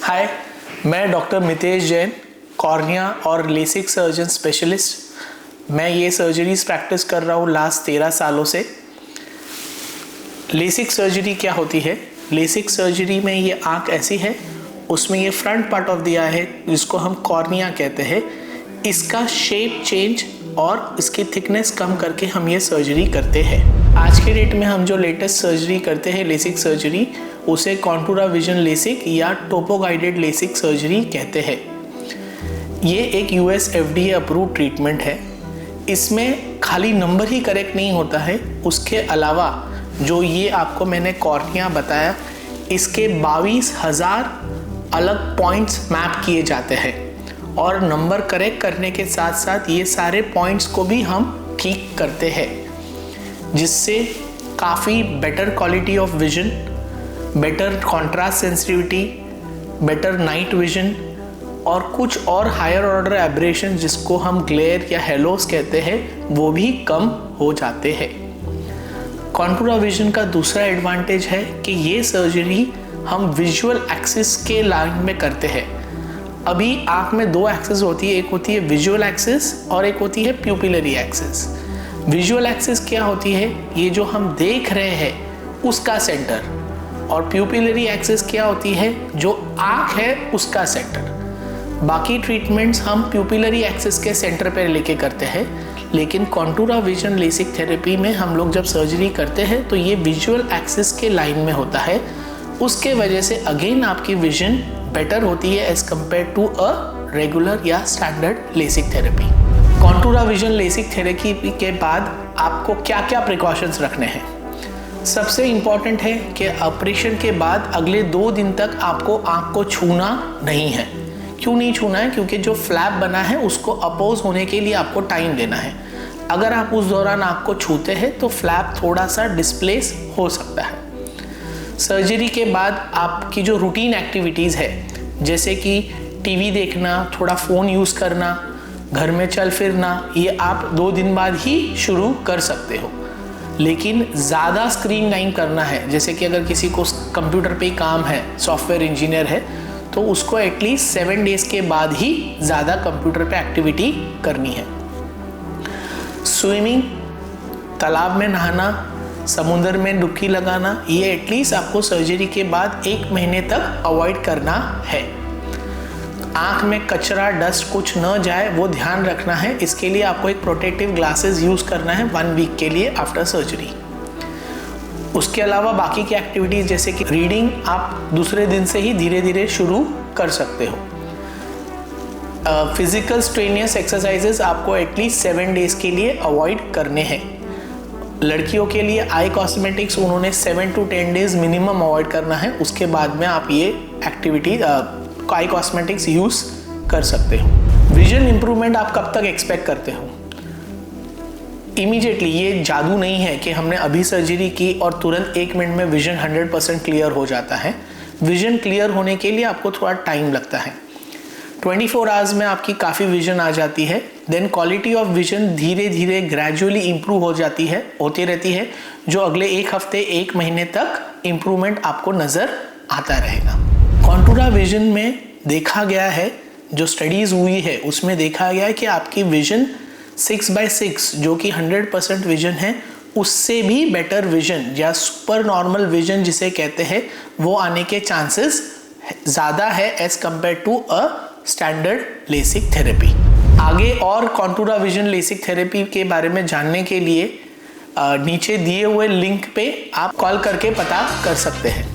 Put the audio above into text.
हाय, मैं doctor Mitesh Jain, cornea और LASIK surgeon specialist. मैं ये सर्जरीज प्रैक्टिस कर रहा हूँ लास्ट 13 सालों से। लेसिक सर्जरी क्या होती है? लेसिक सर्जरी में ये आँख ऐसी है, उसमें ये फ्रंट पार्ट ऑफ द आई है जिसको हम कॉर्निया कहते हैं। इसका शेप चेंज और इसकी थिकनेस कम करके हम ये सर्जरी करते हैं। आज के डेट में हम जो लेटेस्ट सर्जरी करते हैं लेसिक सर्जरी, उसे कॉन्टूरा विजन लेसिक या टोपो गाइडेड लेसिक सर्जरी कहते हैं। ये एक US FDA अप्रूव ट्रीटमेंट है। इसमें खाली नंबर ही करेक्ट नहीं होता है, उसके अलावा जो ये आपको मैंने कॉर्निया बताया, इसके 22,000 अलग पॉइंट्स मैप किए जाते हैं और नंबर करेक्ट करने के साथ साथ ये सारे पॉइंट्स को भी हम ठीक करते हैं, जिससे काफ़ी better quality of vision, better contrast sensitivity, better night vision और कुछ और हायर ऑर्डर एब्रेशन जिसको हम ग्लेयर या हेलोस कहते हैं, वो भी कम हो जाते हैं। कॉन्टूरा विजन का दूसरा एडवांटेज है कि ये सर्जरी हम विजुअल एक्सिस के लाइन में करते हैं। अभी आँख में 2 एक्सिस होती है, एक होती है विजुअल एक्सिस और एक होती है प्यूपिलरी एक्सिस। विजुअल एक्सिस क्या होती है? ये जो हम देख रहे हैं उसका सेंटर। और प्यूपिलरी एक्सिस क्या होती है? जो आँख है उसका सेंटर। बाकी ट्रीटमेंट्स हम प्यूपिलरी एक्सिस के सेंटर पर लेके करते हैं, लेकिन कॉन्टूरा विजन लेसिक थेरेपी में हम लोग जब सर्जरी करते हैं तो ये विजुअल एक्सिस के लाइन में होता है। उसके वजह से अगेन आपकी विजन बेटर होती है as compare to a regular या standard LASIK therapy. Contoura vision LASIK therapy के बाद आपको क्या क्या प्रिकॉशंस रखने हैं? सबसे इम्पॉर्टेंट है कि ऑपरेशन के बाद अगले 2 दिन तक आपको आँख को छूना नहीं है। क्यों नहीं छूना है? क्योंकि जो फ्लैप बना है उसको अपोज होने के लिए आपको टाइम देना है। अगर आप उस दौरान आँख को छूते हैं तो फ्लैप थोड़ा सा डिस्प्लेस हो सकता है। सर्जरी के बाद आपकी जो रूटीन एक्टिविटीज़ है, जैसे कि टीवी देखना, थोड़ा फ़ोन यूज़ करना, घर में चल फिरना, ये आप 2 दिन बाद ही शुरू कर सकते हो। लेकिन ज़्यादा स्क्रीन टाइम करना है, जैसे कि अगर किसी को कंप्यूटर पे काम है, सॉफ्टवेयर इंजीनियर है, तो उसको एटलीस्ट 7 डेज़ के बाद ही ज़्यादा कंप्यूटर पे एक्टिविटी करनी है। स्विमिंग, तालाब में नहाना, समुद्र में डुबकी लगाना, ये एटलीस्ट आपको सर्जरी के बाद 1 महीने तक अवॉइड करना है। आँख में कचरा, डस्ट कुछ न जाए वो ध्यान रखना है। इसके लिए आपको एक प्रोटेक्टिव ग्लासेस यूज़ करना है 1 वीक के लिए आफ्टर सर्जरी। उसके अलावा बाकी की एक्टिविटीज़ जैसे कि रीडिंग आप दूसरे दिन से ही धीरे धीरे शुरू कर सकते हो। फिजिकल स्ट्रेनियस एक्सरसाइजेस आपको एटलीस्ट 7 डेज़ के लिए अवॉइड करने हैं। लड़कियों के लिए आई कॉस्मेटिक्स उन्होंने 7 to 10 डेज़ मिनिमम अवॉइड करना है। उसके बाद में आप ये एक्टिविटी आई कॉस्मेटिक्स यूज़ कर सकते हो। विजन इम्प्रूवमेंट आप कब तक एक्सपेक्ट करते हो? इमीडिएटली। ये जादू नहीं है कि हमने अभी सर्जरी की और तुरंत 1 मिनट में विजन 100% क्लियर हो जाता है। विजन क्लियर होने के लिए आपको थोड़ा टाइम लगता है। 24 आवर्स में आपकी काफ़ी विजन आ जाती है। देन क्वालिटी ऑफ विजन धीरे धीरे ग्रेजुअली इम्प्रूव होती रहती है, जो अगले 1 हफ्ते 1 महीने तक इम्प्रूवमेंट आपको नज़र आता रहेगा। कॉन्टूरा विजन में देखा गया है, जो स्टडीज़ हुई है उसमें देखा गया है कि आपकी विजन 6/6 जो कि 100% विजन है, उससे भी बेटर विजन या सुपर नॉर्मल विजन जिसे कहते हैं, वो आने के चांसेस ज़्यादा है as compare to a standard LASIK therapy. आगे और कॉन्टूरा विजन लेसिक थेरेपी के बारे में जानने के लिए नीचे दिए हुए लिंक पे आप कॉल करके पता कर सकते हैं।